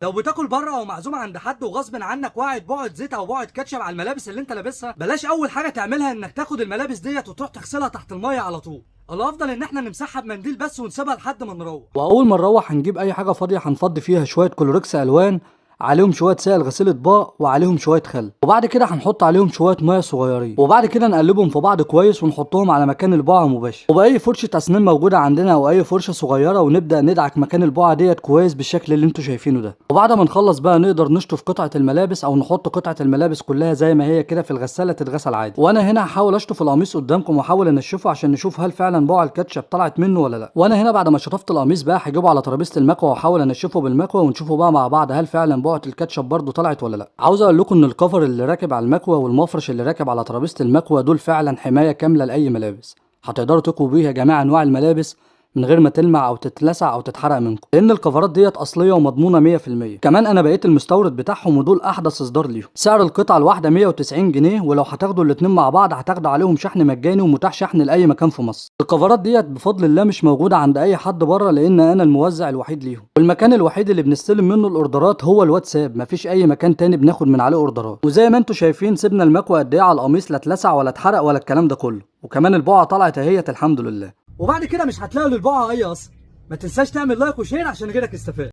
لو بتاكل بره او معزوم عند حد وغصب عنك وقعت بقعه زيت او بقعه كاتشب على الملابس اللي انت لابسها، بلاش اول حاجه تعملها انك تاخد الملابس ديت وتروح تغسلها تحت الميه على طول. الافضل ان احنا نمسحها بمنديل بس ونسيبها لحد ما نروح. واول ما نروح هنجيب اي حاجه فاضيه هنفضي فيها شويه كلوركس الوان، عليهم شويه سائل غسيل اطباق، وعليهم شويه خل، وبعد كده هنحط عليهم شويه ميه صغيرين، وبعد كده نقلبهم في بعض كويس ونحطهم على مكان البقعه مباشر، وباي فرشه اسنان موجوده عندنا او اي فرشه صغيره، ونبدا ندعك مكان البقعه ديت كويس بالشكل اللي انتوا شايفينه ده. وبعد ما نخلص بقى نقدر نشطف قطعه الملابس او نحط قطعه الملابس كلها زي ما هي كده في الغساله تتغسل عادي. وانا هنا هحاول اشطف القميص قدامكم واحاول انشفه عشان نشوف هل فعلا بقع الكاتشب طلعت منه ولا لا. وانا هنا بعد ما شطفت القميص بقى هجيبه على ترابيزه المكوى واحاول انشفه بالمكوى ونشوفه بقى مع بعض هل فعلا بقعه الكاتشب برضو طلعت ولا لا. عاوز اقول لكم ان الكفر اللي راكب على المكوى والمفرش اللي راكب على ترابيزه المكوى دول فعلا حمايه كامله لاي ملابس، هتقدروا تكووا بيها جميع انواع الملابس من غير ما تلمع او تتلسع او تتحرق منكم، لان الكفرات ديت اصليه ومضمونه 100%. كمان انا بقيت المستورد بتاعهم ودول احدث اصدار ليهم. سعر القطعه الواحده 190 جنيه، ولو هتاخدوا الاتنين مع بعض هتاخدوا عليهم شحن مجاني ومتاح شحن لاي مكان في مصر. الكفرات ديت بفضل الله مش موجوده عند اي حد بره، لان انا الموزع الوحيد ليهم، والمكان الوحيد اللي بنستلم منه الاوردرات هو الواتساب، مفيش اي مكان تاني بناخد من عليه اوردرات. وزي ما انتم شايفين سيبنا المكوى قد ايه على القميص، لا اتلسع ولا اتحرق ولا الكلام ده كله، وكمان البقعه طلعت اهيت الحمد لله. وبعد كده مش هتلاقوا للبقعه اي اصل. ما تنساش تعمل لايك وشير عشان غيرك يستفاد.